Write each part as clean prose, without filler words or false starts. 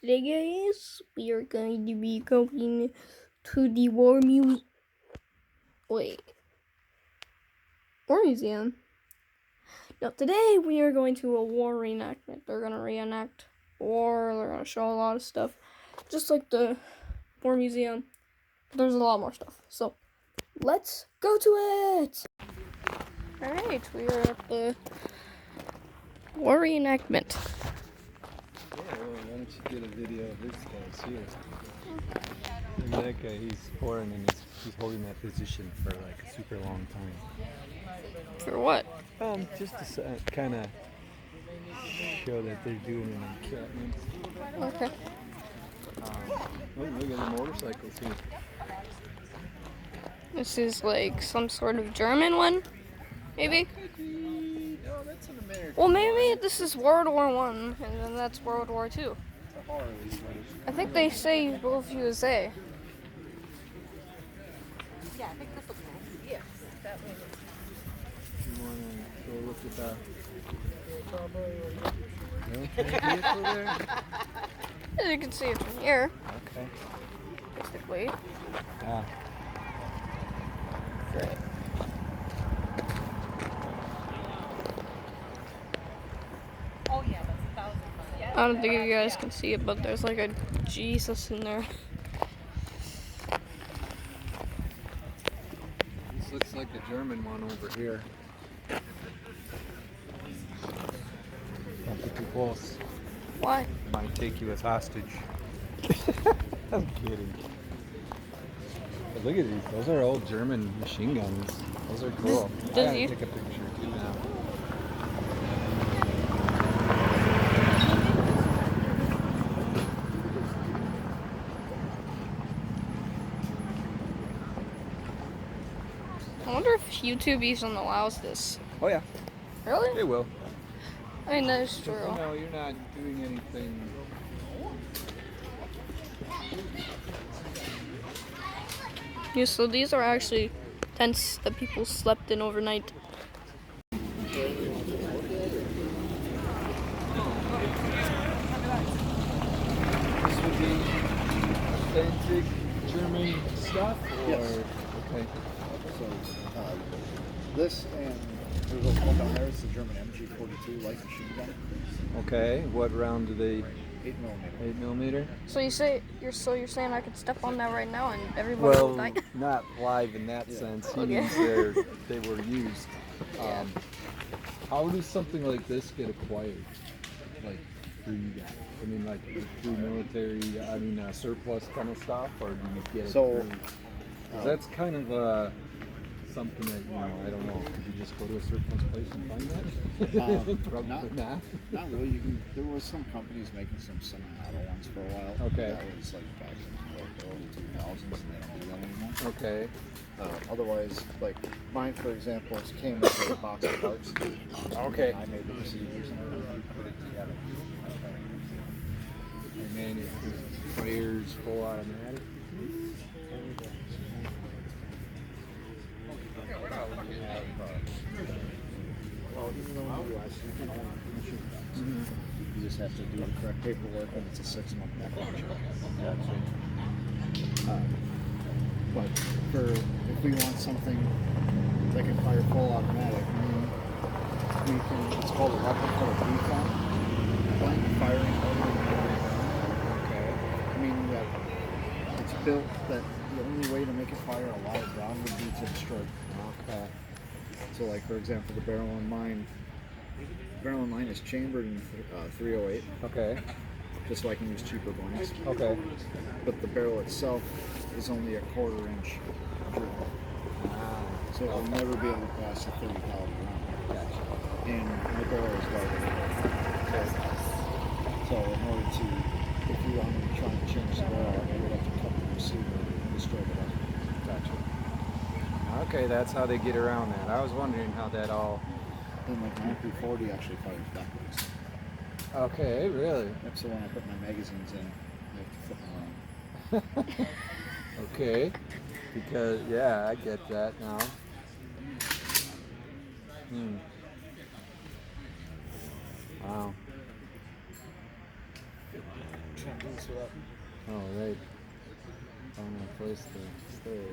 Today, guys, we are going to be going to the War Museum. No, today we are going to a war reenactment. They're going to reenact war. They're going to show a lot of stuff. Just like the War Museum. There's a lot more stuff. So, let's go to it! Alright, we are at the war reenactment. Yeah, well, why don't you get a video of this guy here? Look at that guy, he's foreign and he's holding that position for like a super long time. For what? Just to kind of show that they're doing an encampment. Okay. Oh, look at the motorcycles here. This is like some sort of German one, maybe? No, that's an American. Well, maybe this is World War One, and then that's World War Two. I think they say both USA. Yeah, I think this looks nice. Yes, that way. You want to go look at that? No, vehicle there? As you can see it from here, Okay. basically. Ah. Great. Oh yeah, that's 1,000. Yeah. I don't think you guys can see it, but there's like a Jesus in there. This looks like the German one over here. Don't be too close. Why? Might take you as hostage. I'm kidding. But look at these. Those are old German machine guns. Those are cool. I Does gotta he? take a picture too now. I wonder if YouTube even allows this. Oh yeah, Really? they will. I mean, that is true. No, you're not doing anything. Yeah, so these are actually tents that people slept in overnight. This would be authentic German stuff, or Yes. okay. So this and there's a one down there. It's the German MG42 light machine gun, Okay, what round do they? 8mm. 8mm. So you're saying I could step on that right now and everybody will Well, die? not live in that Yeah. sense. He Okay. means they were used. Yeah. How does something like this get acquired? Like through you guys? I mean, like through military, surplus kind of stuff, or do you get it So, through? 'Cause that's kind of something that, I don't know. Could you just go to a surplus place and find that? Probably not. Not really. There was some companies making some semi-auto ones for a while. Okay. That was like back in like the early 2000s, and they don't do that anymore. Okay. Otherwise, like mine, for example, came with a box of parts. Okay. I made the receivers and everything, put it together. And then it fires full automatic. Well, even though in the US you can own machine guns, you just have to do the correct paperwork, and it's a 6-month background check. But if we want something that can fire full automatic, we can. It's called a replica recon, blank firing automatic. Okay. Meaning that it's built that the only way to make it fire a live round would be to destroy. Okay. So, like for example, the barrel in mine is chambered in 308, Okay. just so I can use cheaper blanks. Okay. But the barrel itself is only a 1/4 inch drill, so it will never be able to pass a 30 caliber round. Gotcha. And my barrel is guarded. So in order to, if you want to try and change the barrel, you would have to cut the receiver and destroy the weapon. Gotcha. Okay, that's how they get around that. I was wondering how that all. Then like my MP40 actually fires backwards. Okay, really? Yep, so when I put my magazines in, I have to flip them around. Okay. Because, yeah, I get that now. Wow. can't do this without. Oh, right. Found a place to stay.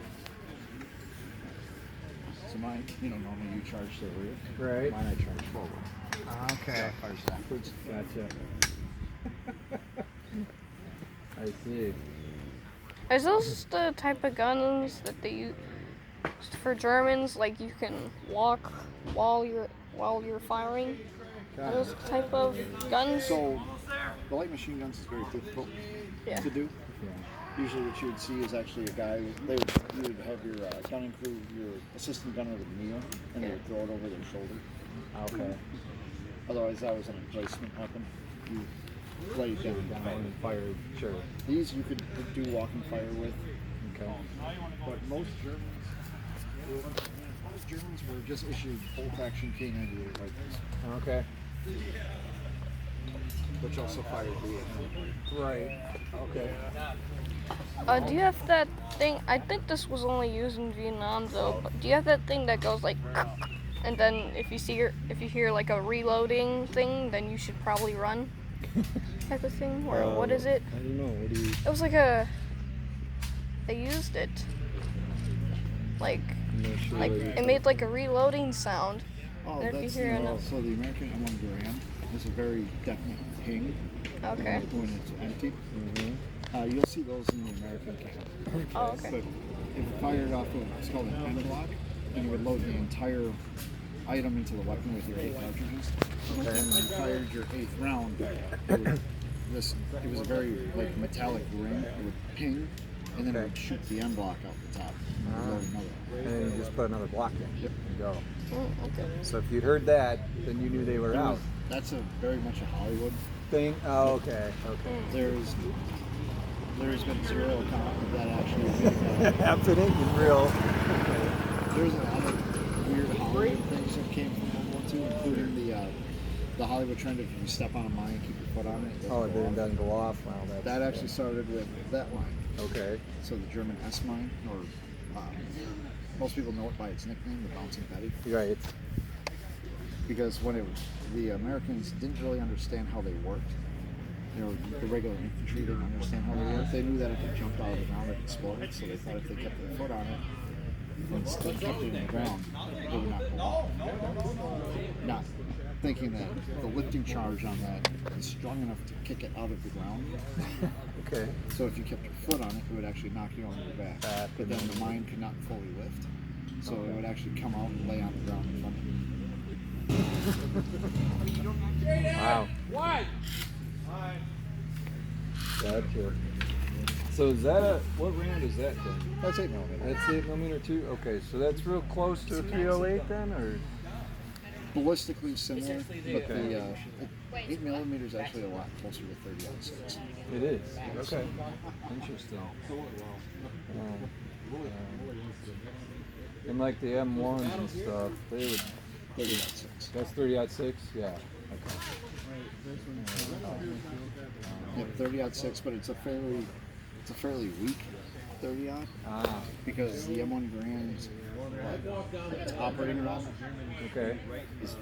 So mine, normally you charge the rear. Right. Mine I charge forward. Okay. Fires backwards. Gotcha. I see. Is those the type of guns that they use for Germans? Like you can walk while you're firing. Are those the type of guns? So the light machine guns is very difficult to do. Yeah. Usually what you would see is actually a guy, you would have your gunning crew, your assistant gunner with a kneel, and they would throw it over their shoulder. Okay. Otherwise that was an emplacement weapon. You lay it down and fire. And fired. Sure. These you could do walking fire with, Okay. but most Germans were just issued bolt-action K98 rifles, Okay. which also fired the Right. Okay. Do you have that thing? I think this was only used in Vietnam though. But do you have that thing that goes like, and then if you hear like a reloading thing, then you should probably run, type of thing? Or what is it? I don't know. What do you? It was like they used it. Like I'm not sure. it made like a reloading sound. Oh, And if you that's hear enough- so the American M1 Garand is a very definite ping Okay. when it's empty. Mm-hmm. You'll see those in the American camp. Oh, okay. But if it fired off of, it's called an end block, and you would load the entire item into the weapon with your 8 cartridges. And when you fired your 8th round, it was a very like metallic ring. It would ping, and then it would shoot the end block out the top. And it would load another one. And then you just put another block in. Yep. And go. Okay. So if you heard that, then you knew they were out. That's a very much a Hollywood Thing. Oh, okay. Okay. There's been zero account of that actually being Happening in real. There's a lot of weird Hollywood things that came from World War II, including the Hollywood trend of if you step on a mine, keep your foot on it. Oh, it doesn't go off. Wow, That actually started with that line. Okay. So the German S mine, or most people know it by its nickname, the Bouncing Betty, Right. because the Americans didn't really understand how they worked. The regular infantry didn't understand how they worked. They knew that if it jumped out of the ground, it exploded. So they thought if they kept their foot on it and still kept it in the ground, it would not go off. Not thinking that the lifting charge on that is strong enough to kick it out of the ground. Okay. So if you kept your foot on it, it would actually knock you on your back. But then the mine could not fully lift. So it would actually come out and lay on the ground in front of you. Wow. Gotcha. So is that what round is that then? That's 8mm. That's 8mm too? Okay, so that's real close to a 308 then, or? Ballistically similar, but the 8mm is actually a lot closer to 30-06. It is. Okay. Interesting. And like the M1s and stuff, they would. 30-06. That's 30-06. Yeah. Okay. Yep, 30-06, but it's a fairly weak 30-aught because the M1 Grand's operating run Okay. is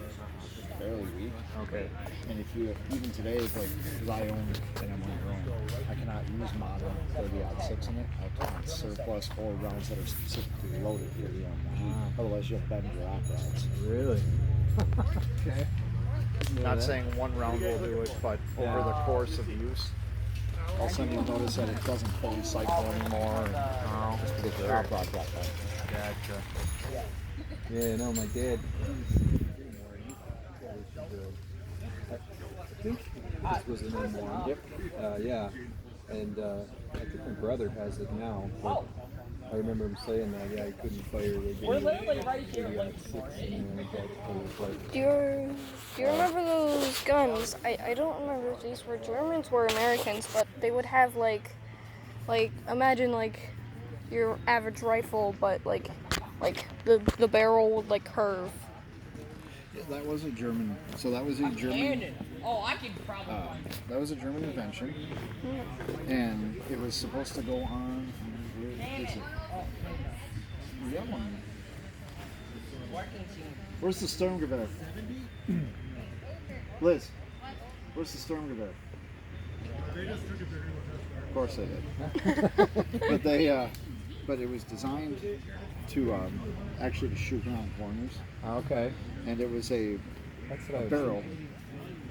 fairly weak. Okay. And if you even today, because I own an M1 Grand, I cannot use modern 30-06 in it. I can't surplus 4 rounds that are specifically loaded for the M1. Otherwise, you'll bend your op rounds. Really? Okay. Not saying one round will do it, but over the course of use, all of a sudden you'll notice that it doesn't fully cycle anymore, and just because your op rod got bent. Gotcha. Yeah, no, my dad. I think this was an M1. Yep. Yeah, and I think my brother has it now. But I remember him saying that. Yeah, he couldn't fire it. We're literally right here. Do you remember those guns? I don't remember if these were Germans or Americans, but they would have like imagine like your average rifle, but like the barrel would like curve. Yeah, that was a German. So that was a German. Oh, I can probably. That was a German invention, and it was supposed to go on. Where is it? Yeah, one. Where's the Sturmgewehr? Liz, where's the Sturmgewehr? Of course they did. But but it was designed to actually to shoot ground corners, Okay. and it was a That's what I was barrel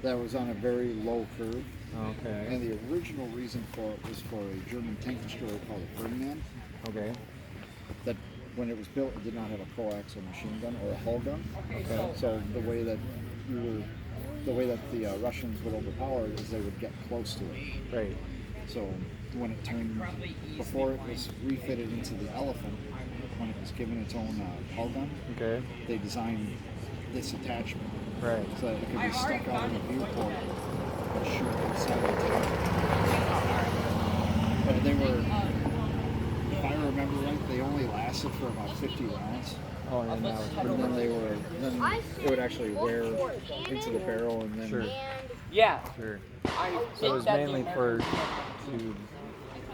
that was on a very low curve. Okay. And the original reason for it was for a German tank destroyer called the Ferdinand. Okay. That when it was built, it did not have a coaxial machine gun or a hull gun. Okay. So the way that the Russians would overpower it is they would get close to it. Right. So when it turned, before it was refitted into the Elephant, when it was given its own hull gun, Okay. they designed this attachment Right. so that it could be stuck out in the viewport and shoot inside the tank. But they were, if I remember right, they only lasted for about 50 rounds. Oh, and now And then they would actually wear into the barrel and then Sure. Yeah. Sure. I So it was think mainly that's for to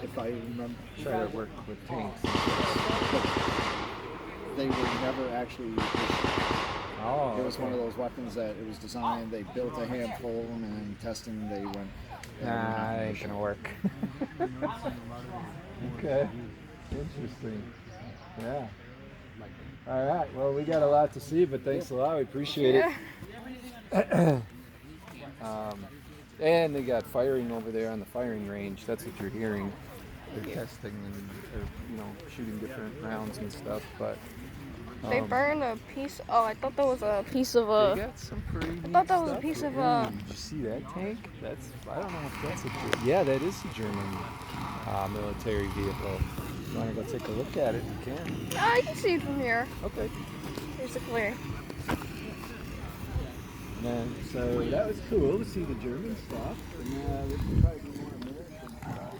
if I remember, try to work with tanks. they were never actually issued. Oh. It was one of those weapons that it was designed, they built a handful of them, and in testing they went, Nah, that ain't gonna work. Okay. Interesting. Yeah. All right. Well, we got a lot to see, but thanks a lot. We appreciate it. And they got firing over there on the firing range. That's what you're hearing. They're testing and they're, shooting different rounds and stuff. But They burned a piece. Oh, I thought that was a piece of a. they got some pretty neat thought that was a stuff piece here. of, Ooh, did you see that tank? That's, I don't know if that's a German. Yeah, that is a German military vehicle. If you want to go take a look at it, you can. I can see it from here, Okay. basically. And so that was cool to see the German stuff. And this will probably be more American stuff.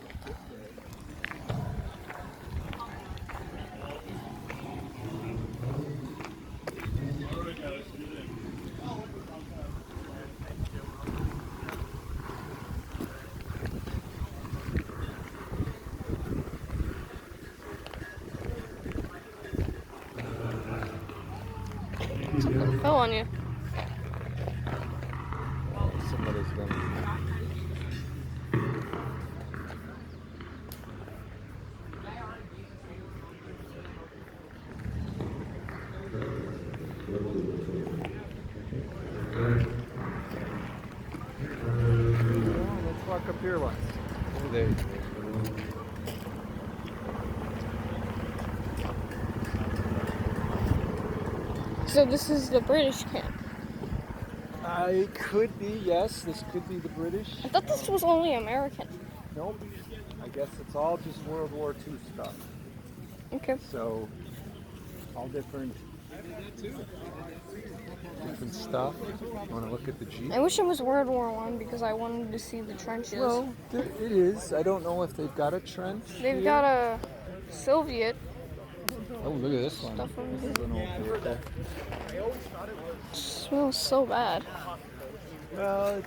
Fell on you. Somebody's gonna. Let's walk up here once. Over there. So this is the British camp. It could be, yes. This could be the British. I thought this was only American. Nope. I guess it's all just World War II stuff. Okay. So, all different stuff. Want to look at the Jeep? I wish it was World War One because I wanted to see the trenches. Well, it is. I don't know if they've got a trench. They've here. got a Soviet Oh, look at this one. stuff over This here. is an old vehicle. It smells so bad. Well,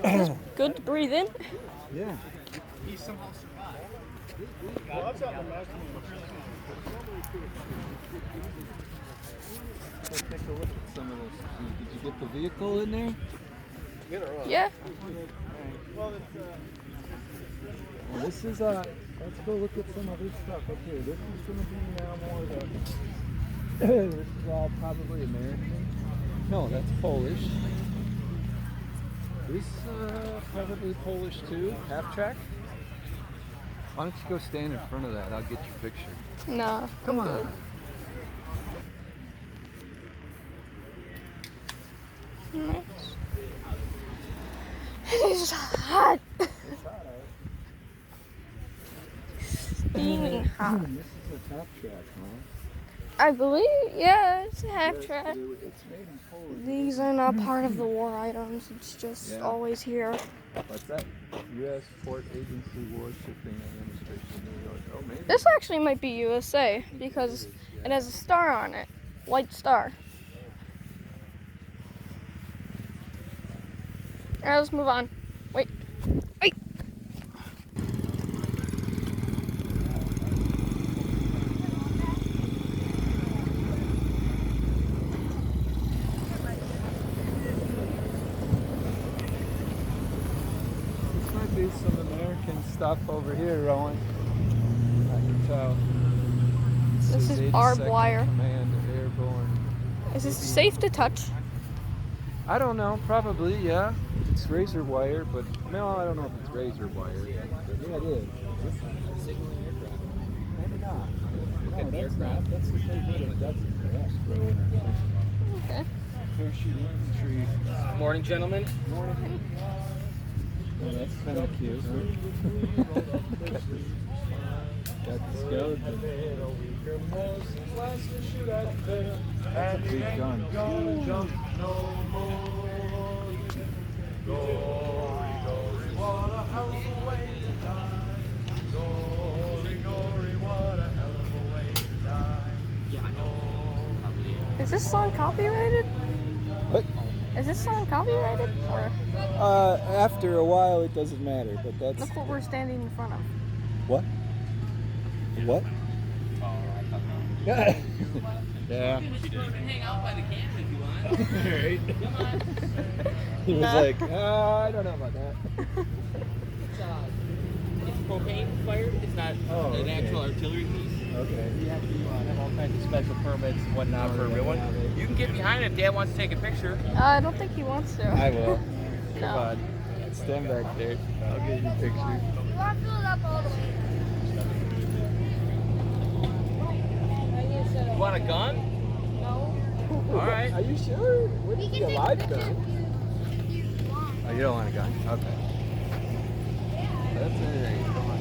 It's good to breathe in. yeah. Let's take a look at some of this. Did you get the vehicle in there? Yeah. Well, this is let's go look at some of this stuff up here. This is going to be now more the, this is all probably American. No, that's Polish. This probably Polish too. Half track. Why don't you go stand in front of that? I'll get your picture. Nah. Come I'm on. good. Nice. It's hot. Steaming hot. This is a half track, huh? I believe, yeah, it's a half track. It's made in Poland. These are not part of the war items. It's just Yeah. always here. What's that? U.S. Port Agency Warshipping Administration, New York. Oh, maybe. This actually might be USA because it has a star on it. White star. Alright, let's move on. Wait. Wait. is some American stuff over here, Rowan. I can tell. This is 82nd barbed wire. Command Airborne. Is this safe to touch? I don't know, probably, yeah. It's razor wire, but no, I don't know if it's razor wire. Yeah, it is. Signaling aircraft. Maybe not. No, that's not. That's the thing. That's Okay. parachute infantry. Morning, gentlemen. Morning. Oh, that's kind of cute. Got the skeleton. That's a big gun. Is this song copyrighted? What? Is this song copyrighted? Or After a while, it doesn't matter, but that's... look what we're standing in front of. What? What? Yeah. You can hang out by the camera if you want. Right. He was like, I don't know about that. It's propane fired. It's not Oh, an okay. actual artillery piece. Okay. You have to have all kinds of special permits and whatnot for a real one. You can get behind it if Dad wants to take a picture. I don't think he wants to. I will. Come No. on. Stand back there. I'll get you a picture. You want to fill it up all the way. You want a gun? No. All right. Are you sure? What We is can the take live pictures gun? if you want. Oh, you don't want a gun? Okay. That's alright. Come on.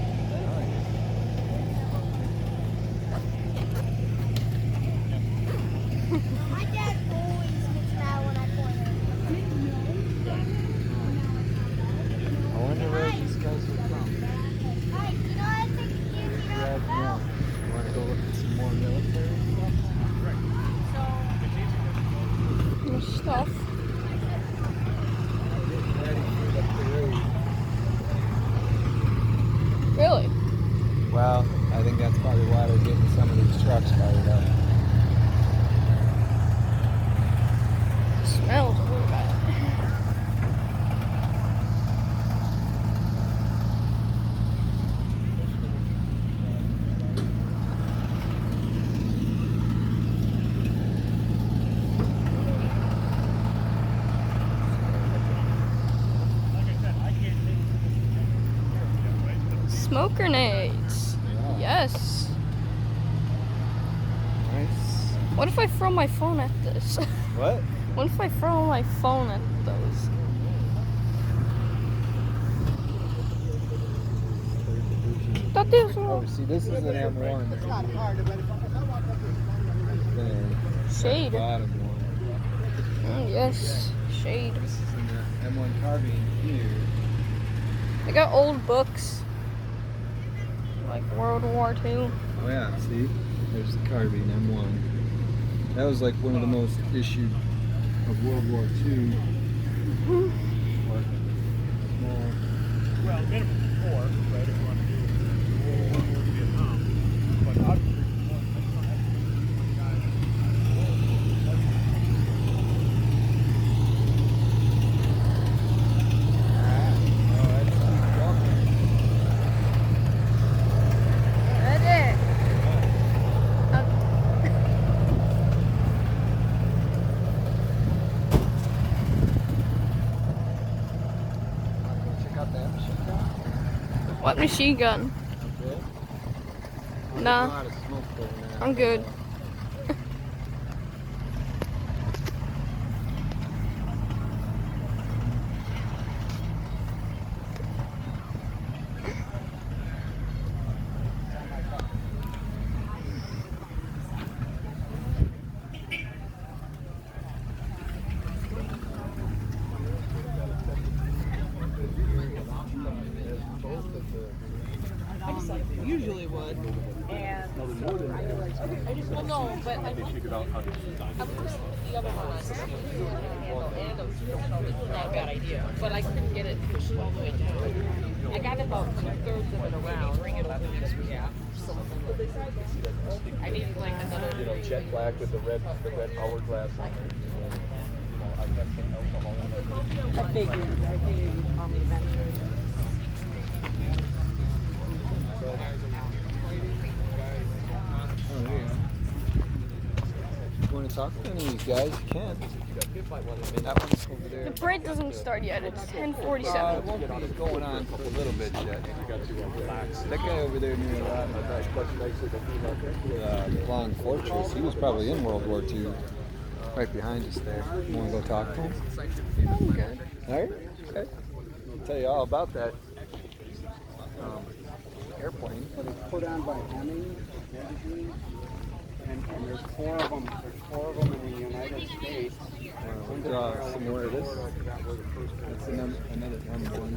My dad always gets mad when I point at him. I wonder where these guys are from. Hi, you know I think you Grab one. You want to go look at some more military stuff? Stuff. Ready for the parade. Really? Well, I think that's probably why they're getting some of these trucks fired up. Smells really bad. Smoke grenades. Yes. Nice. What if I throw my phone at this? What? What if I throw my phone at those? That is Oh, see, this is an M1. There. shade. Bottom one. Yes, shade. This is in the M1 carbine here. I got old books, like World War II. Oh yeah, see? There's the carbine M1. That was like one of the most issued of World War II. What? Small. Well, minimum 4, right, if you want to do World War II Vietnam. But obviously, Ready? Check out that machine gun. What machine gun? Okay. Nah. A lot of smoke going on. I'm good. Usually would. And I just well no, but I think the other one was this was not a bad idea. But I couldn't get it pushed all the way down. I got about 2/3 of it around, bring it over this gap. I needed like another Jet black with the red hourglass on it. I figured you'd call me eventually. talk to any of these guys, you can. That one's over there. The parade doesn't start yet. It's 10:47. It won't be going on for a little bit yet. That guy over there near the long fortress, he was probably in World War II. Right behind us there. You want to go talk to him? I'm good. All right. Okay. I'll tell you all about that airplane. It's put on by Hemming magazine, and there's four of them. There's four of them in the United States. We'll draw some more of this. That's another M1.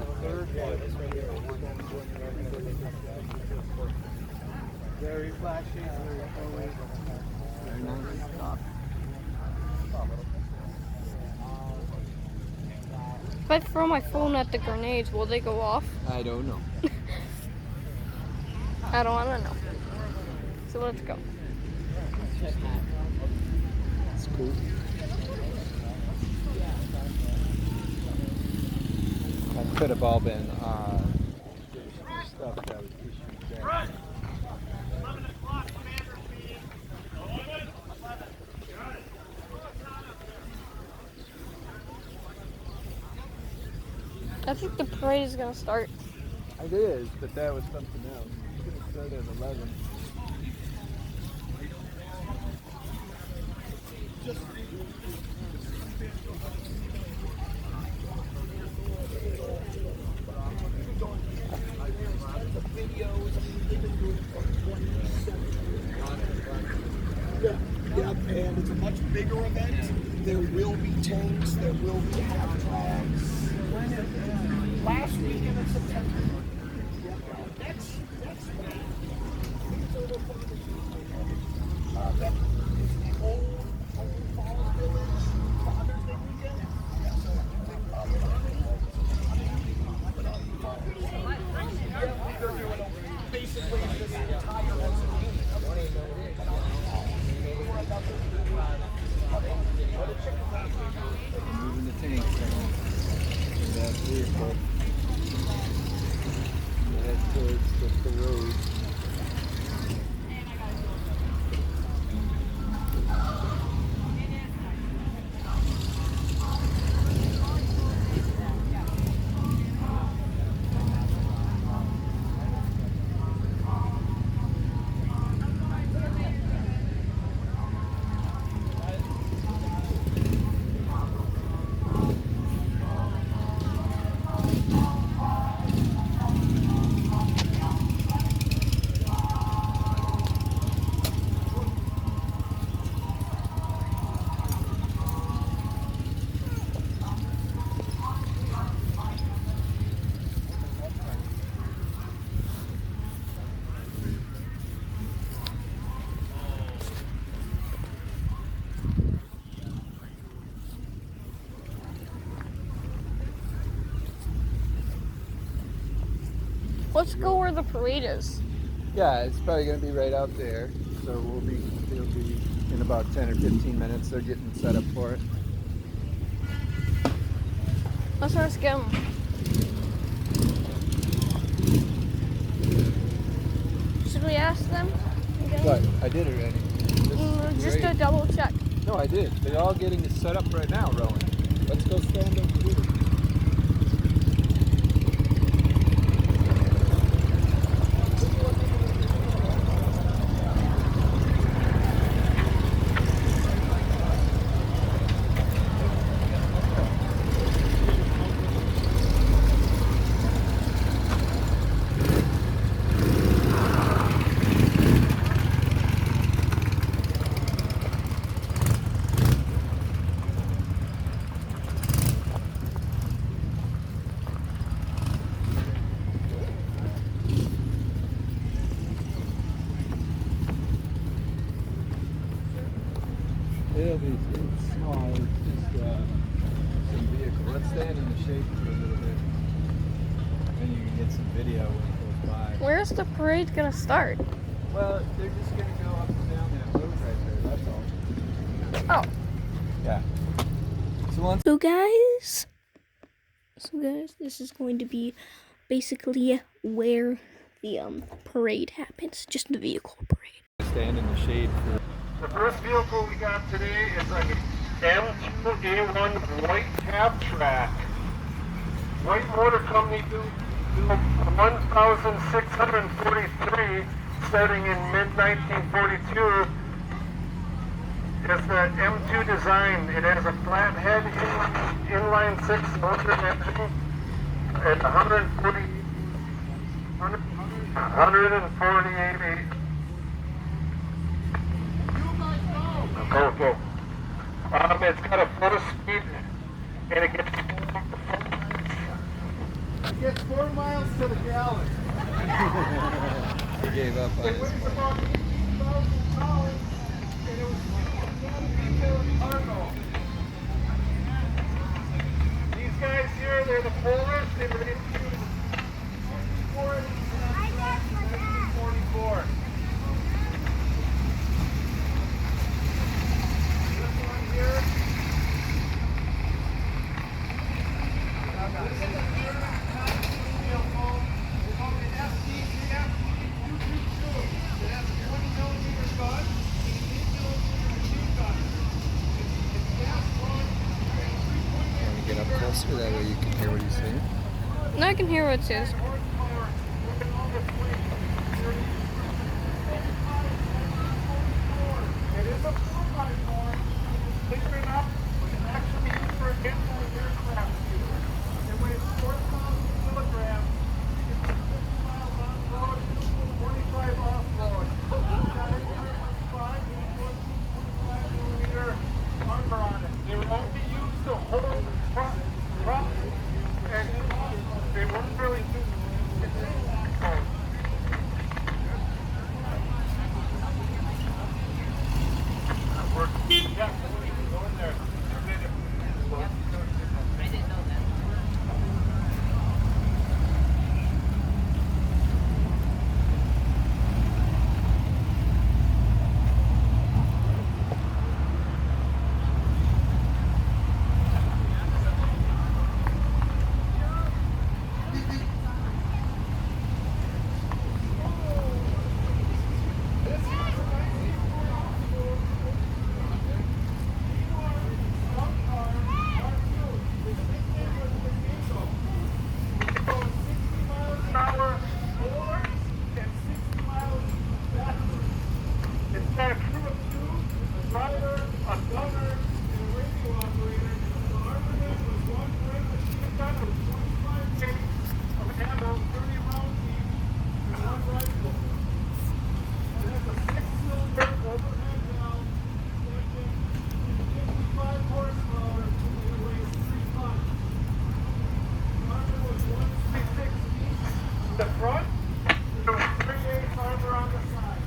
Very flashy. Very nice. Stop. If I throw my phone at the grenades, will they go off? I don't know. I don't want to know. So let's go. It's cool. That could have all been stuff that was issued there. I think the parade is gonna start. It is, but that was something else. It's going to start at 11. Yeah, and it's a much bigger event. There will be tanks, there will be half tracks. Last weekend in September. Next week. That is the old Falls Village Father's Day weekend. Yeah, so they're doing basically this entire Moving the tanks in that vehicle. Head towards the parade. Let's go where the parade is. Yeah, it's probably going to be right out there. So it'll be in about 10 or 15 minutes. They're getting set up for it. Let's ask them. Should we ask them again? But I did already. Just to double check. No, I did. They're all getting set up right now, Rowan. Let's go stand up here. It'll be small. It's just some vehicle. Let's stand in the shade for a little bit. Then you can get some video when it goes by. Where's the parade gonna start? Well, they're just going to go up and down that road right there. That's all. Oh. Yeah. So once. So guys, this is going to be basically where the parade happens. Just the vehicle parade. Stand in the shade for. The first vehicle we got today is a M2A1 white half-track. White Motor Company built 1,643 starting in mid-1942. It's the M2 design. It has a flathead inline six-cylinder engine at 148. Okay. It's got a 4-speed, and it gets 4 miles to the gallon. He gave up on It his weighs plan. about 18,000 pounds, and it was cargo. These guys here, they're the Polish. They were issued 1944. This one here. This is a vehicle. It's called the SD-222. It has a 20-millimeter gun and an 8-millimeter machine gun. It's gas run. Want to get up closer? That way you can hear what he's saying. Now I can hear what it says. Horsepower. Look at all this weight. It is a 4x4. Clear enough. It's actually used for an anti-aircraft shooter. It weighs 4,000 kilograms. It's 50 miles on road, 45 off road. It's got 825 millimeter armor on it. They were only used to hold trucks, and they weren't really used. Yeah, go in there. I didn't know that. The front, there was 38 armor on the side.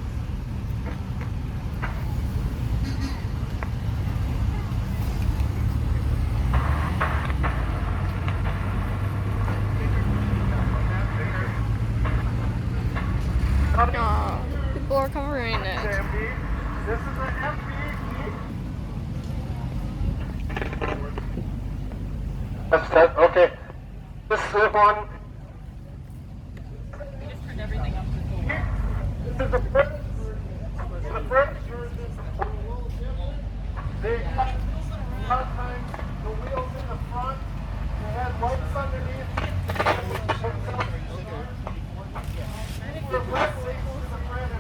Aw, people are covering it. This is an MB. That's that. Okay. This is one. We just turned everything up to full. This is the first. The first version. They had sometimes the wheels in the front. They had lights underneath. The red label is the brand.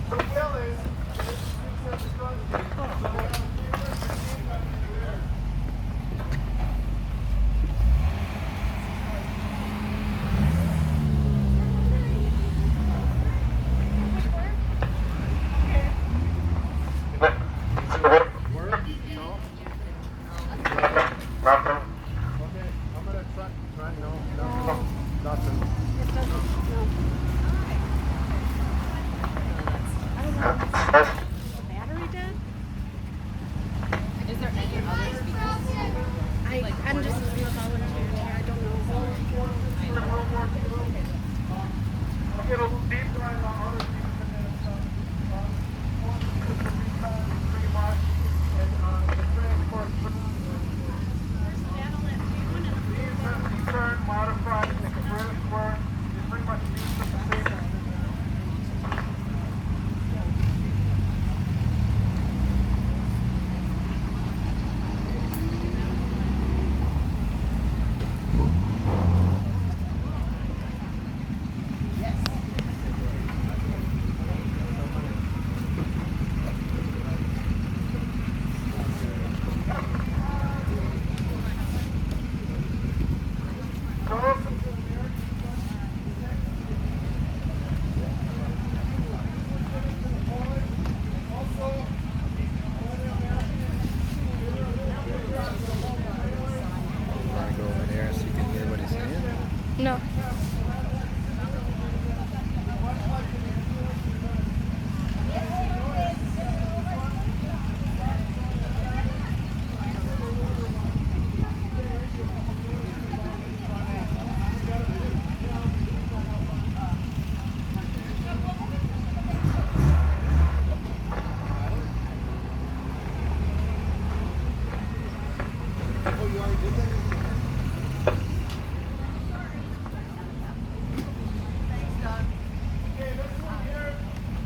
The wheel is. No.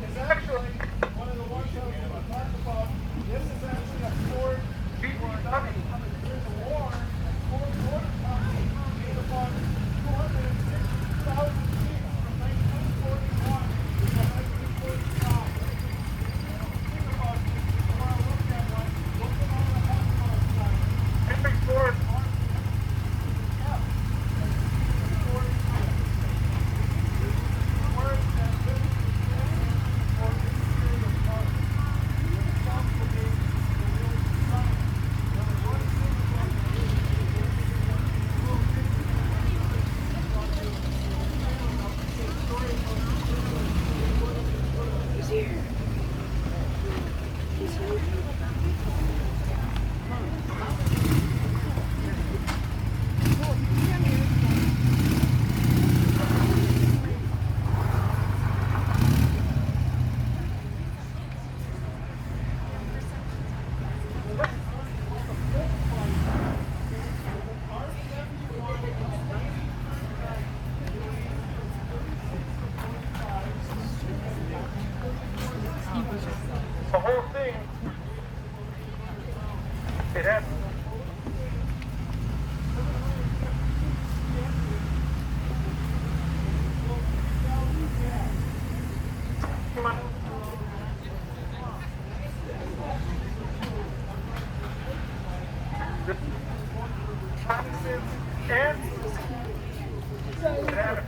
It's actually one of the ones I was going to talk about. This is actually a Ford BBW. There's a war. Ford Motor Company made about 260,000 feet from 1941 to 1945. Think about it. If you want to look at one, look at all the hospitals done. Henry Ford. The whole thing, it had. Come on. And it had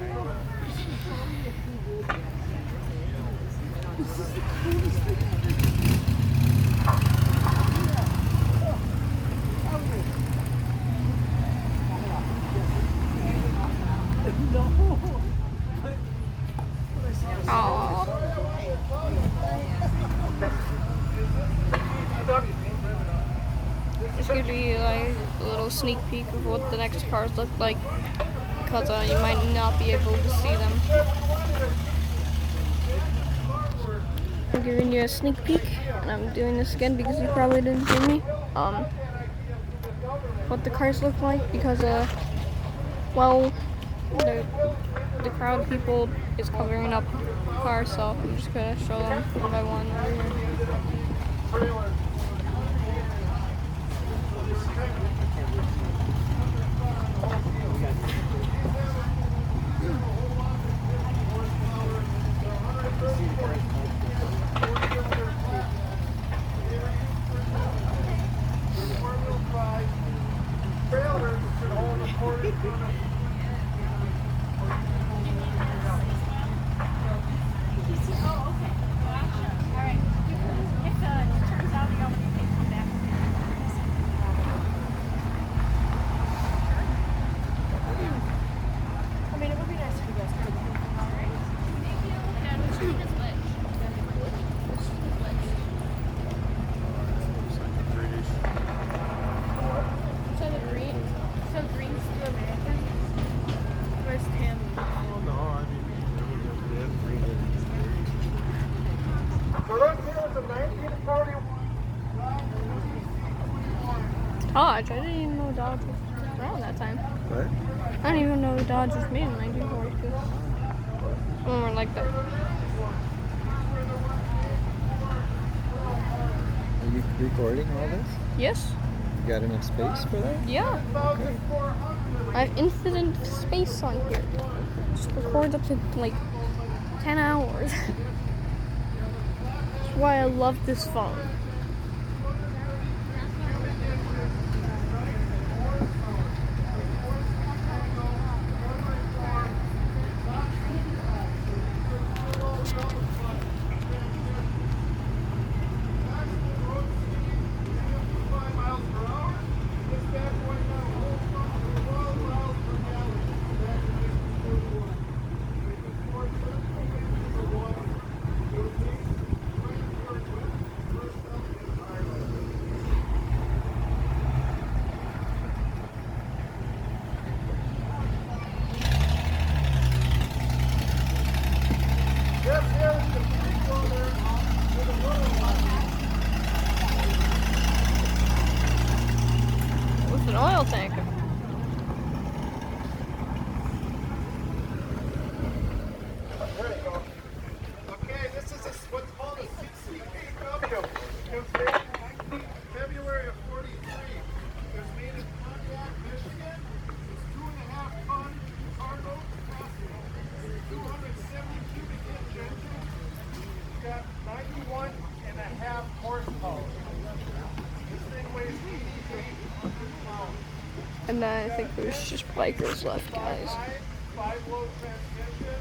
This could be like a little sneak peek of what the next cars look like, because you might not be able to see them. I'm giving you a sneak peek, and I'm doing this again because you probably didn't see me. What the cars look like, because well, the crowd of people is covering up the cars, so I'm just gonna show them one by one over here. Dodge. I didn't even know Dodge was around that time. What? I didn't even know Dodge was made in 1942. When we're like that. Are you recording all this? Yes. You got enough space for that? Yeah. Okay. I have infinite space on here. Just records up to like 10 hours. That's why I love this phone. an oil tanker. There you go. Okay, this is what's called a CCPW. It was made in February of 43. It was made in Pontiac, Michigan. It's 2.5 ton cargo capacity. 270 cubic inch engine. It's got 91.5 horsepower. This thing weighs 8,800 pounds. And then I think there's just bikers left, guys. 5-low transmission.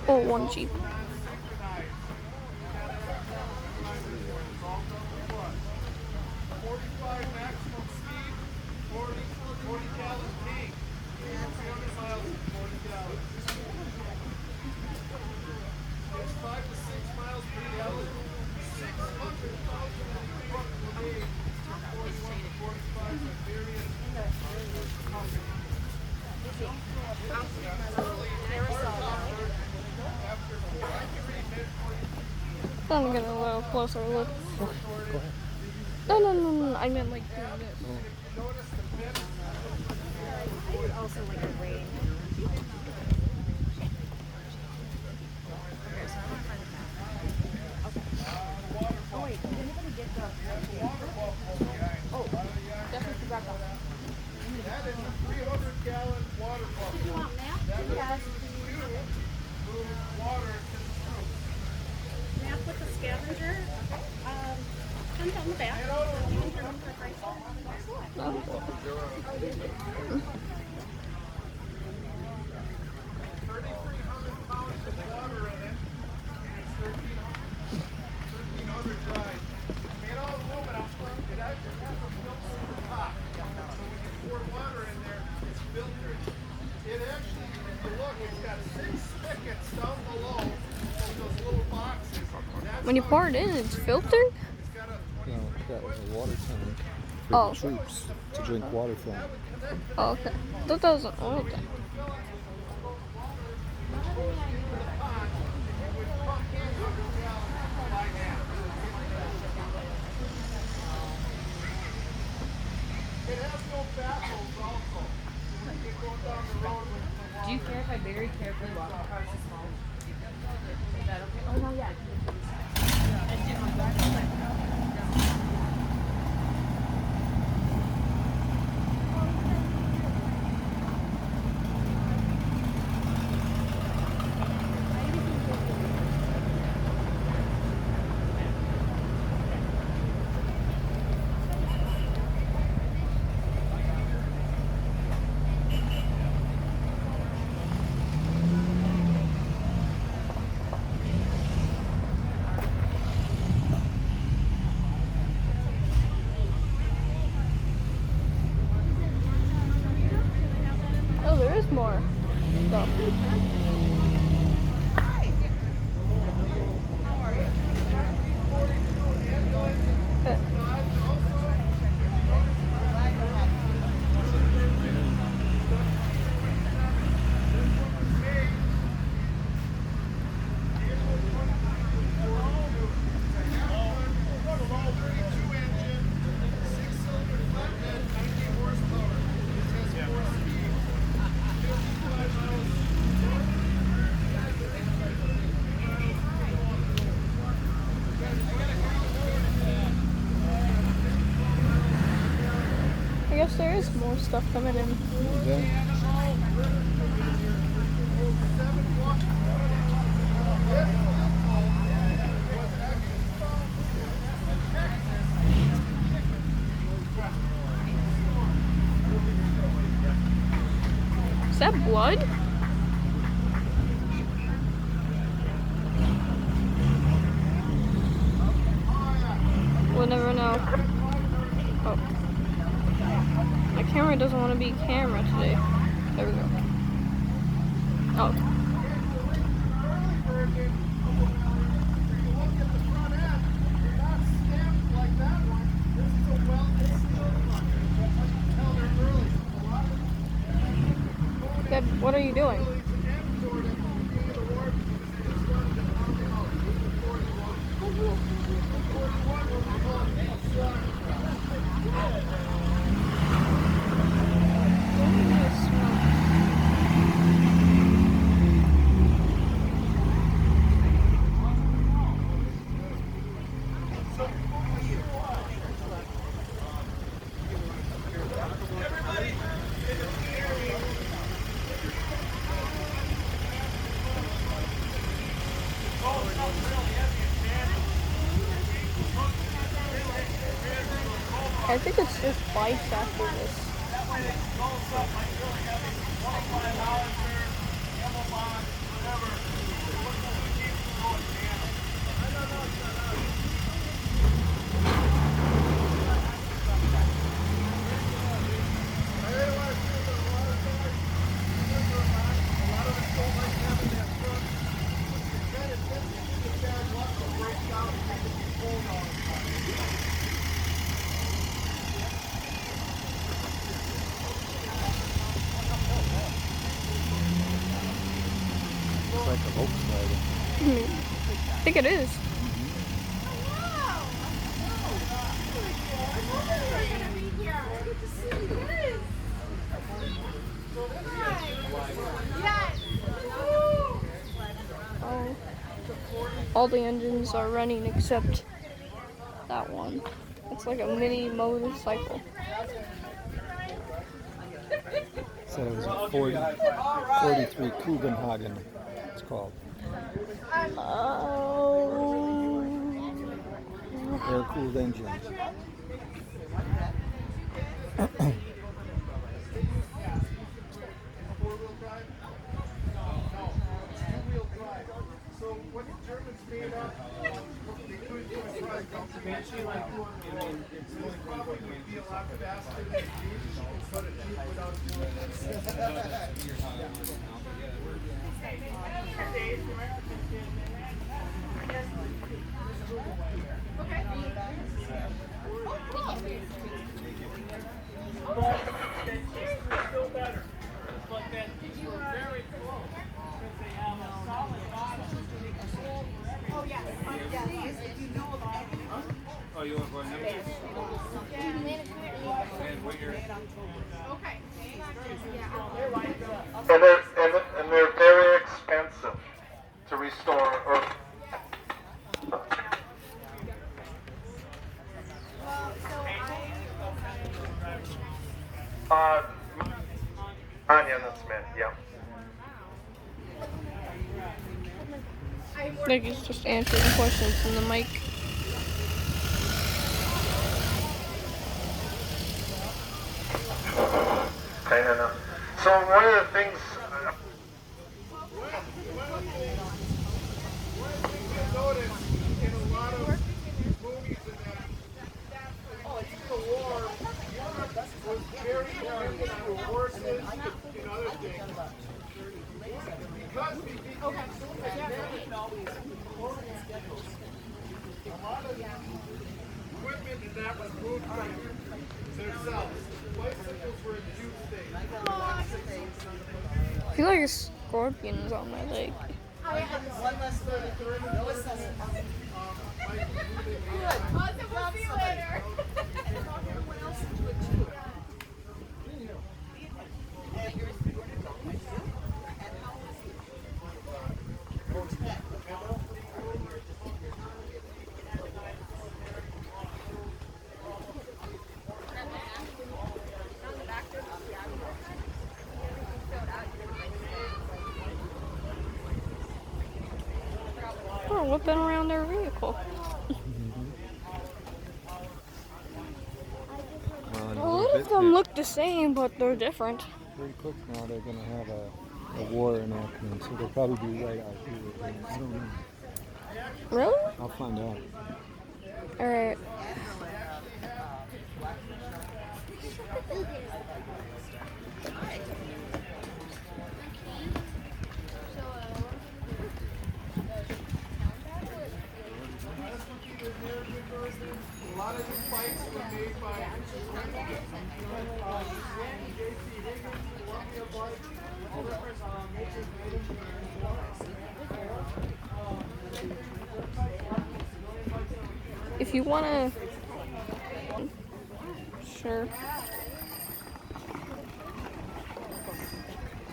Oh, one Jeep. Non-synchronized. 45 maximum speed, 40 gallon tank. 300 miles and 40 gallons. It's 5 to 6 miles per gallon. 600,000 trucks per day. 41 to 45 are various companies. I'm gonna get a little closer look. No. I meant like doing this. Also like a rain. Okay, so I want to find the map. Okay. Oh wait, did anybody get the? Oh, definitely forgot that. That is a 300-gallon water pump. You want map? Yes. Move water to the roof. Map with the scavenger. Comes on the back. It actually, if you look, it's got 6 spigots down below those little boxes. When you pour it in, it's filtered? No, that was a water tank for Oh. the troops to drink water from. Oh, okay. I thought that was an oil tank. It has no baffles also. You're going down the road with Do you care if I very carefully walk across the small? Is that okay? Oh no, yeah. Oh, there is more stuff. I guess there is more stuff coming in. Yeah. Is that blood? We'll never know. Oh. My camera doesn't want to be camera today. There we go. Oh. Deb, what are you doing? I think it's just bikes after this. It's like a Volkswagen. I think it is. Oh. All the engines are running except that one. It's like a mini motorcycle. Said it was a 43 Kugenhagen, it's called. Oh. Air-cooled engine. So what the Germans made up, they couldn't do it right. It probably would be a lot faster than a Jeep, but a Jeep without doing still better. But that you were very close because they have a solid bottom. Oh yeah. If you know about it. Oh, you want to go ahead? Okay. And they're very expensive to restore. Anya, that's me. Yeah. I think he's just answering questions from the mic. Kind of. So one of the things. Equipment and that was moved from themselves. Bicycles were in huge state. I feel like a scorpion's on my leg. Oh, whipping around their vehicle. Well, in A a lot little of them look the same, but they're different. pretty quick now they're going to have a war enactment, so they'll probably be right out here. I don't know. Really? I'll find out. Alright. A lot of these bikes were made by If you wanna... Sure.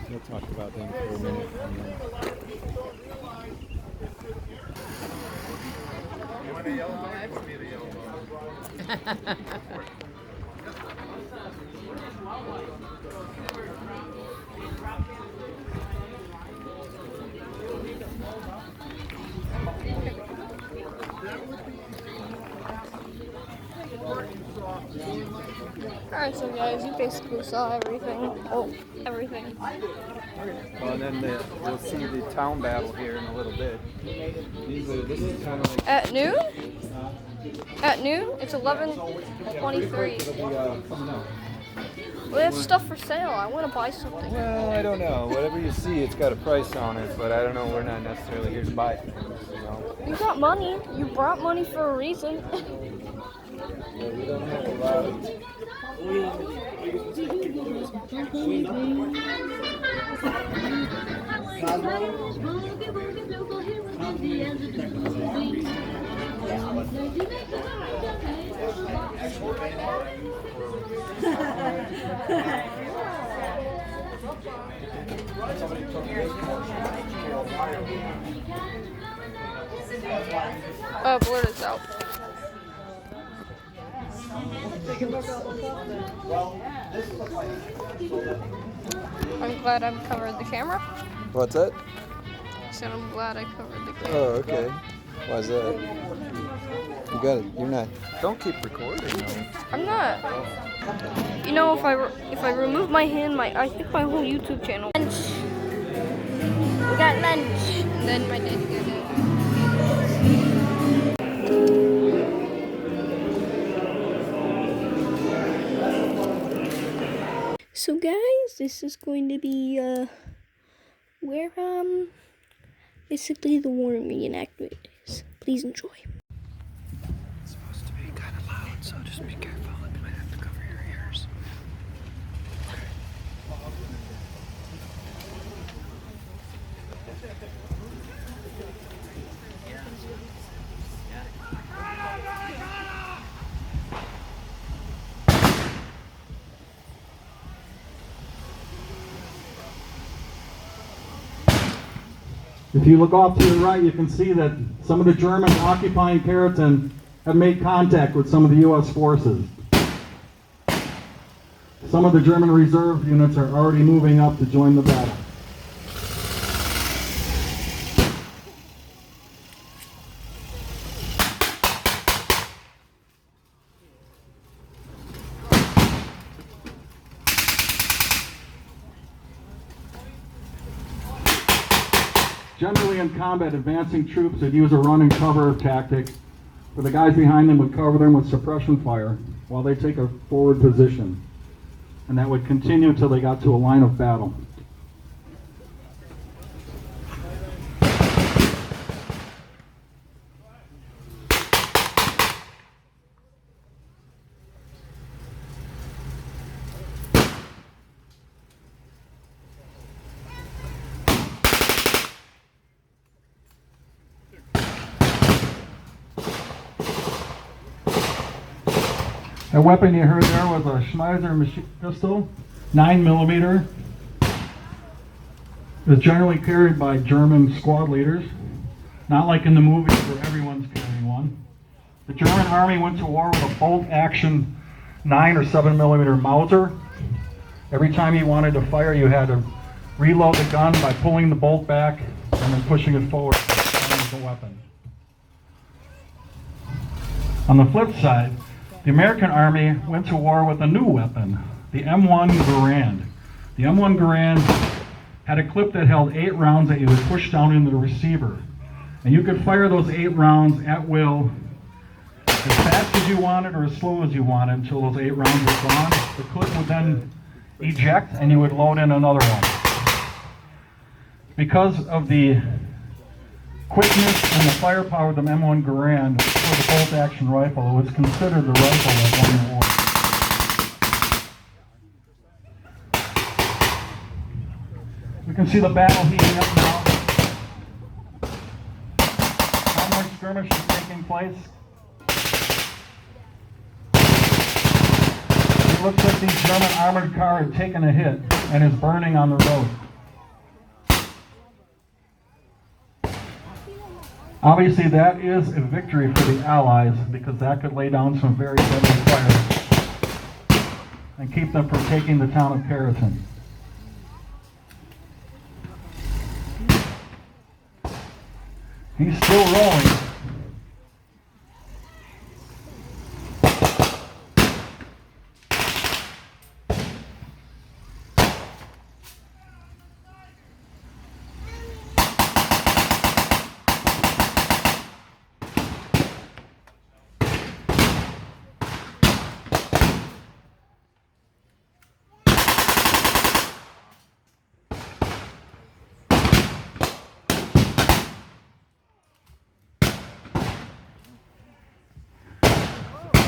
We'll talk about them for a minute. You want a yellow bone? Give me the yellow bone. That would be Alright, so guys, you basically saw everything. Oh, everything. Well, and then you'll see the town battle here in a little bit. This is kind of like... At noon? At noon? It's 11:23. coming up. We have stuff for sale. I want to buy something. Well, I don't know. Whatever you see, it's got a price on it, but I don't know. We're not necessarily here to buy things, you know. You got money. You brought money for a reason. Yeah, we don't have a lot of... Blur this out. I'm glad I've covered the camera. What's that? I said I'm glad I covered the camera. Oh, okay. Why's that? You got it. You're not. Don't keep recording, though. I'm not. You know, if I remove my hand, I think my whole YouTube channel. Lunch. We got lunch. And then my dad's gonna. So guys, this is going to be where basically the war reenactment is. Please enjoy. It's supposed to be kind of loud, so just be careful. You might have to cover your ears. If you look off to the right, you can see that some of the Germans occupying Keratin have made contact with some of the U.S. forces. Some of the German reserve units are already moving up to join the battle. Generally in combat, advancing troops would use a run and cover tactic, where the guys behind them would cover them with suppression fire while they take a forward position. And that would continue until they got to a line of battle. That weapon you heard there was a Schneider machine pistol, 9mm. It was generally carried by German squad leaders, not like in the movies where everyone's carrying one. The German army went to war with a bolt-action 9 or 7mm Mauser. Every time you wanted to fire, you had to reload the gun by pulling the bolt back and then pushing it forward to firing the weapon. On the flip side, the American Army went to war with a new weapon, the M1 Garand. The M1 Garand had a clip that held 8 rounds that you would push down into the receiver. And you could fire those 8 rounds at will, as fast as you wanted or as slow as you wanted until those 8 rounds were gone. The clip would then eject and you would load in another one. Because of the quickness and the firepower of the M1 Garand for the bolt-action rifle, it was considered the rifle that won the war. We can see the battle heating up now. Onward skirmish is taking place. It looks like the German armored car had taken a hit and is burning on the road. Obviously, that is a victory for the Allies because that could lay down some very deadly fire and keep them from taking the town of Keratin. He's still rolling.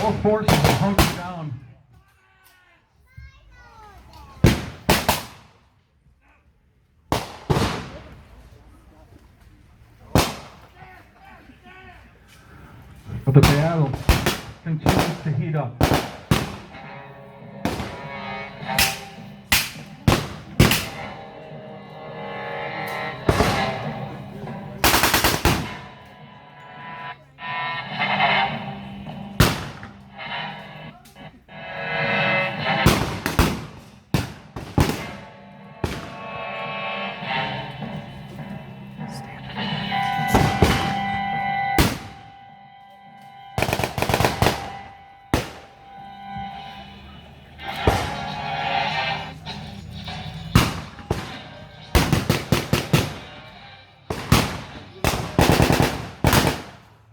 Both forces are hunkered down. But the battle continues to heat up.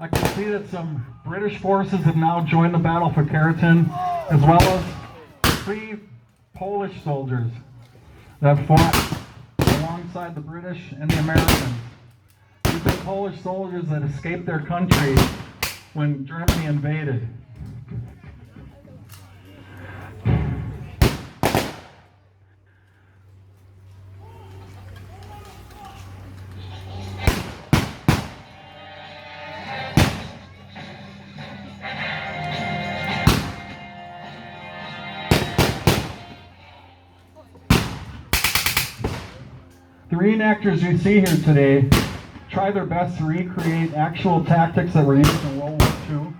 I can see that some British forces have now joined the battle for Keratin, as well as 3 Polish soldiers that fought alongside the British and the Americans. These are Polish soldiers that escaped their country when Germany invaded. The reenactors you see here today try their best to recreate actual tactics that were used in World War II,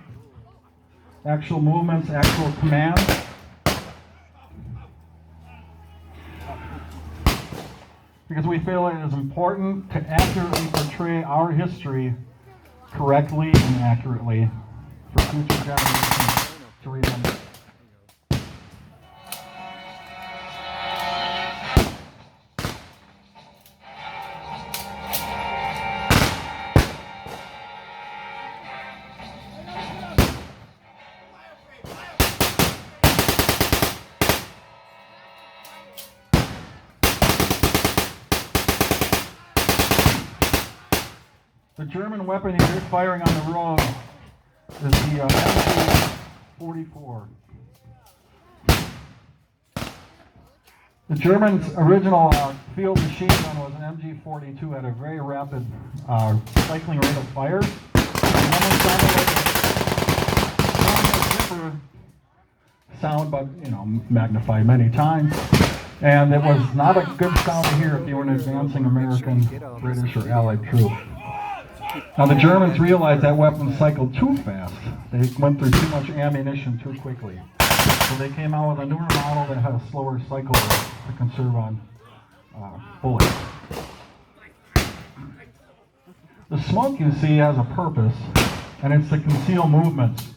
actual movements, actual commands. Because we feel it is important to accurately portray our history correctly and accurately for future generations to remember. The German weapon you're firing on the road is the MG-44. The Germans' original field machine gun was an MG-42 at a very rapid cycling rate of fire. And then it sounded like a zipper sound, but magnified many times. And it was not a good sound to hear if you were an advancing American, British, or Allied troop. Now the Germans realized that weapon cycled too fast. They went through too much ammunition too quickly. So they came out with a newer model that had a slower cycle rate to conserve on bullets. The smoke you see has a purpose, and it's to conceal movements.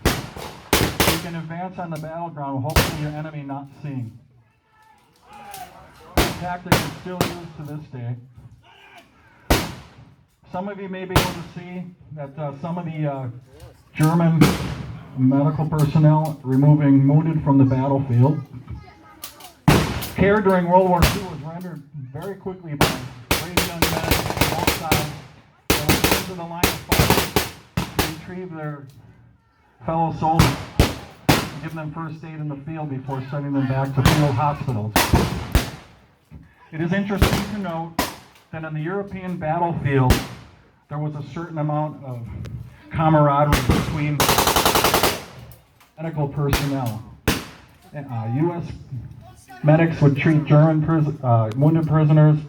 You can advance on the battleground, hopefully your enemy not seeing. This tactic is still used to this day. Some of you may be able to see that some of the German medical personnel removing wounded from the battlefield. Care during World War II was rendered very quickly by brave young men on both sides that went into the line of fire to retrieve their fellow soldiers and give them first aid in the field before sending them back to field hospitals. It is interesting to note that on the European battlefield, there was a certain amount of camaraderie between medical personnel. U.S. medics would treat German wounded prisoners,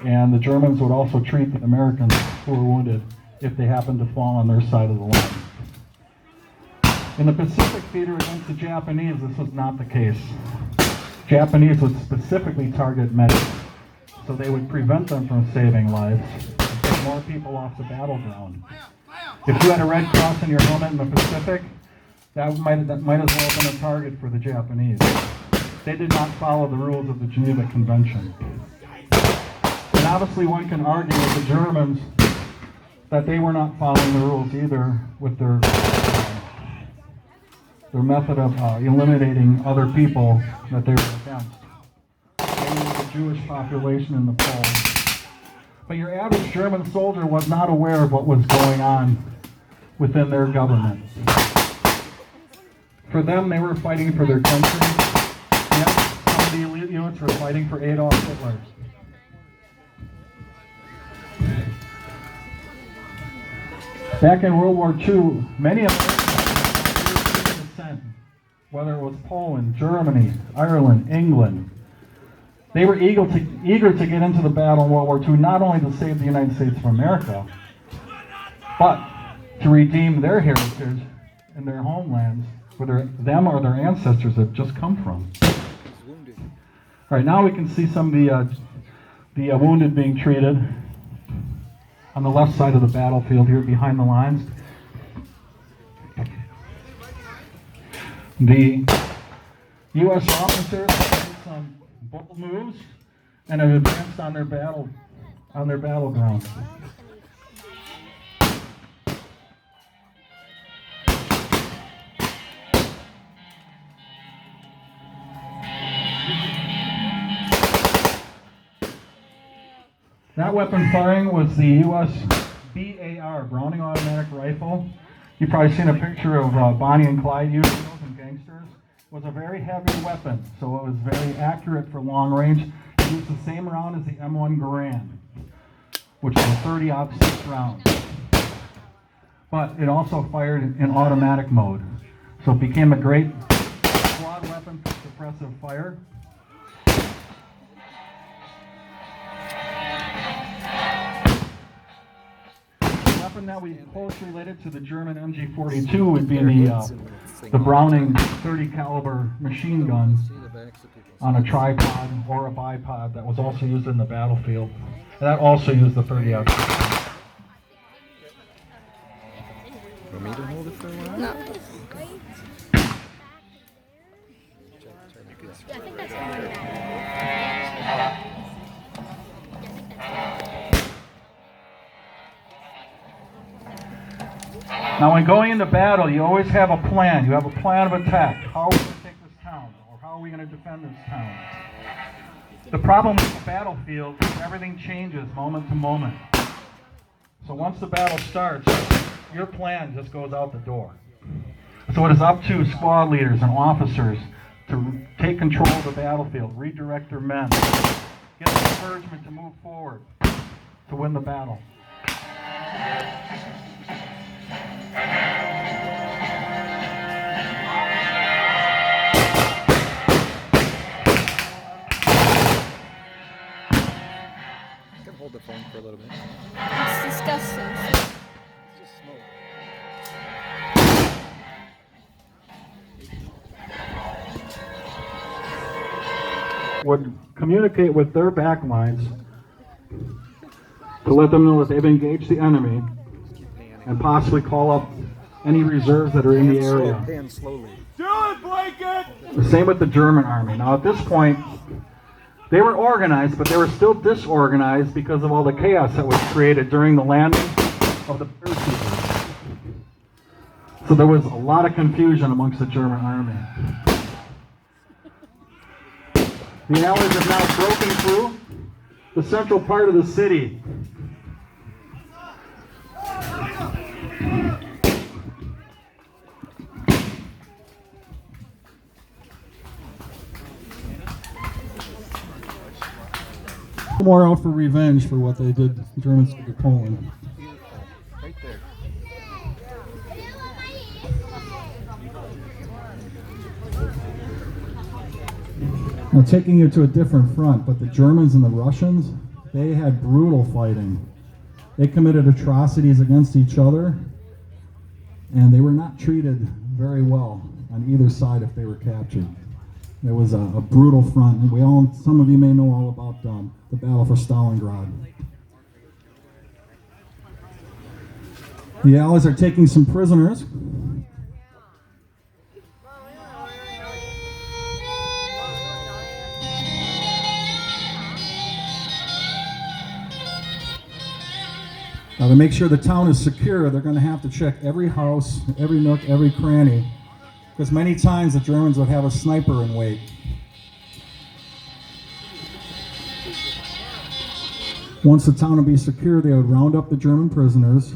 and the Germans would also treat the Americans who were wounded if they happened to fall on their side of the line. In the Pacific theater against the Japanese, this was not the case. Japanese would specifically target medics, so they would prevent them from saving lives, and take more people off the battleground. If you had a red cross in your helmet in the Pacific, that might as well have been a target for the Japanese. They did not follow the rules of the Geneva Convention. And obviously one can argue with the Germans that they were not following the rules either with their method of eliminating other people that they were against. Mainly the Jewish population in the Poles. But your average German soldier was not aware of what was going on within their government. For them, they were fighting for their country. Yet, some of the elite units were fighting for Adolf Hitler. Back in World War II, many Americans had European descent, whether it was Poland, Germany, Ireland, England. They were eager to get into the battle in World War II, not only to save the United States of America, but to redeem their heritage and their homelands where them or their ancestors have just come from. All right, now we can see some of the wounded being treated on the left side of the battlefield here behind the lines. The U.S. officers have made some bold moves and have advanced on their battleground. That weapon firing was the U.S. BAR, Browning Automatic Rifle. You've probably seen a picture of Bonnie and Clyde using those in Gangsters. It was a very heavy weapon, so it was very accurate for long range. It used the same round as the M1 Garand, which is a 30-06 round. But it also fired in automatic mode, so it became a great squad weapon for suppressive fire. That we closely related to the German MG42 would be the Browning 30 caliber machine gun on a tripod or a bipod that was also used in the battlefield. And that also used the 30 out. Want me to hold it for a while? No. Yeah, I think that's good. Now, when going into battle, you always have a plan. You have a plan of attack. How are we going to take this town? Or how are we going to defend this town? The problem with the battlefield is everything changes moment to moment. So once the battle starts, your plan just goes out the door. So it is up to squad leaders and officers to take control of the battlefield, redirect their men, get the encouragement to move forward, to win the battle. Hold the phone for a little bit. It's disgusting. It's just smoke. Would communicate with their backlines to let them know that they've engaged the enemy and possibly call up any reserves that are in the area. Pan slowly. Do it, Blanket! The same with the German army. Now at this point, they were organized, but they were still disorganized because of all the chaos that was created during the landing of the paratroopers. So there was a lot of confusion amongst the German army. The Allies have now broken through the central part of the city. More out for revenge for what they did, the Germans did to Poland. Right there. Now taking you to a different front, but the Germans and the Russians, they had brutal fighting. They committed atrocities against each other, and they were not treated very well on either side if they were captured. There was a brutal front, and some of you may know all about the battle for Stalingrad. The Allies are taking some prisoners. Now, to make sure the town is secure, they're going to have to check every house, every nook, every cranny, because many times the Germans would have a sniper in wait. Once the town would be secure, they would round up the German prisoners,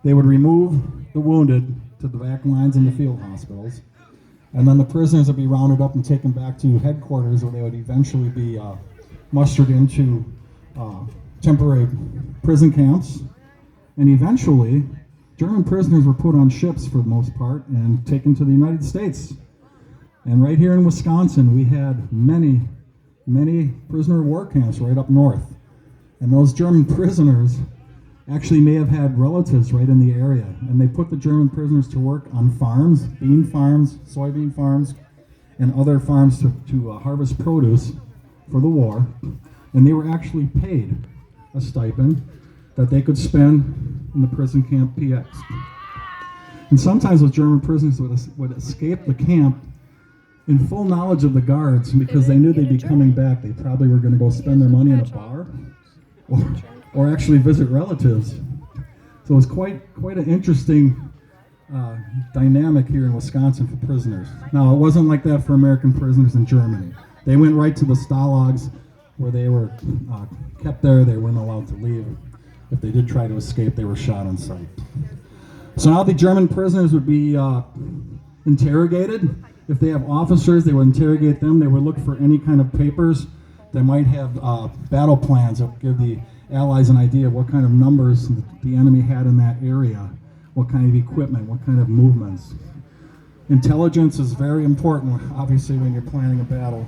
They would remove the wounded to the back lines in the field hospitals, and then the prisoners would be rounded up and taken back to headquarters, where they would eventually be mustered into temporary prison camps. And eventually, German prisoners were put on ships for the most part and taken to the United States. And right here in Wisconsin, we had many, many prisoner of war camps right up north. And those German prisoners actually may have had relatives right in the area. And they put the German prisoners to work on farms, bean farms, soybean farms, and other farms to harvest produce for the war. And they were actually paid a stipend that they could spend in the prison camp PX. And sometimes those German prisoners would escape the camp in full knowledge of the guards, because they knew they'd be coming back. They probably were going to go spend their money in a bar or actually visit relatives. So it was quite an interesting dynamic here in Wisconsin for prisoners. Now, it wasn't like that for American prisoners in Germany. They went right to the stalags where they were kept there. They weren't allowed to leave. If they did try to escape, they were shot on sight. So now the German prisoners would be interrogated. If they have officers, they would interrogate them. They would look for any kind of papers that might have battle plans that would give the Allies an idea of what kind of numbers the enemy had in that area, what kind of equipment, what kind of movements. Intelligence is very important, obviously, when you're planning a battle.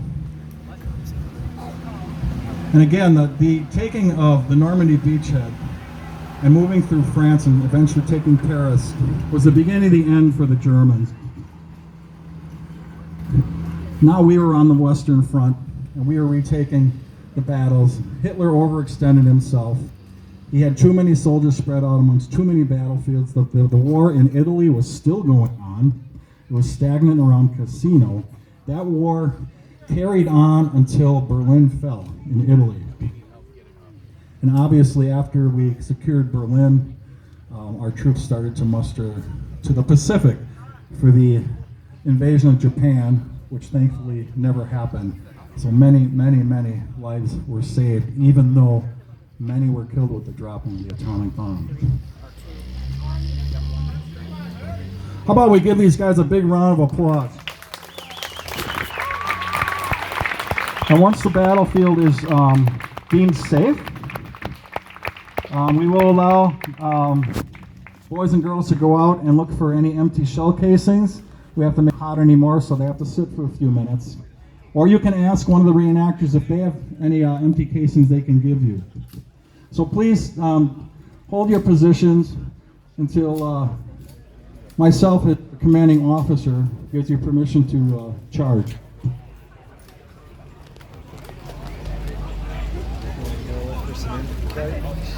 And again, the taking of the Normandy beachhead and moving through France and eventually taking Paris was the beginning of the end for the Germans. Now we were on the Western Front, and we were retaking the battles. Hitler overextended himself. He had too many soldiers spread out amongst too many battlefields. The war in Italy was still going on. It was stagnant around Cassino. That war carried on until Berlin fell in Italy. And obviously, after we secured Berlin, our troops started to muster to the Pacific for the invasion of Japan, which thankfully never happened. So many, many, many lives were saved, even though many were killed with the dropping of the atomic bomb. How about we give these guys a big round of applause? And once the battlefield is deemed safe, we will allow boys and girls to go out and look for any empty shell casings. We have to make it hot anymore, so they have to sit for a few minutes. Or you can ask one of the reenactors if they have any empty casings they can give you. So please hold your positions until myself, the commanding officer, gives you permission to charge.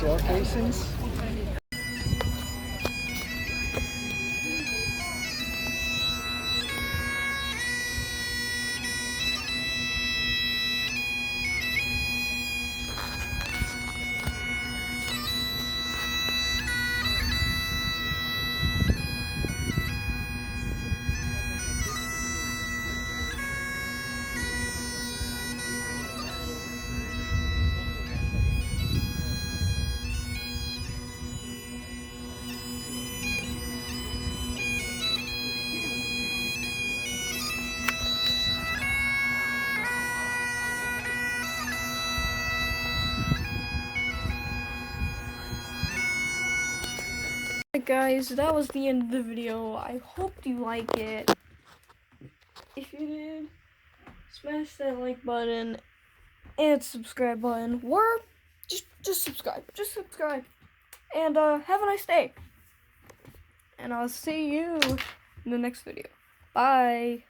Shell casings. Alright guys, that was the end of the video. I hope you like it. If you did, smash that like button and subscribe button, or just subscribe. Just subscribe. And have a nice day. And I'll see you in the next video. Bye.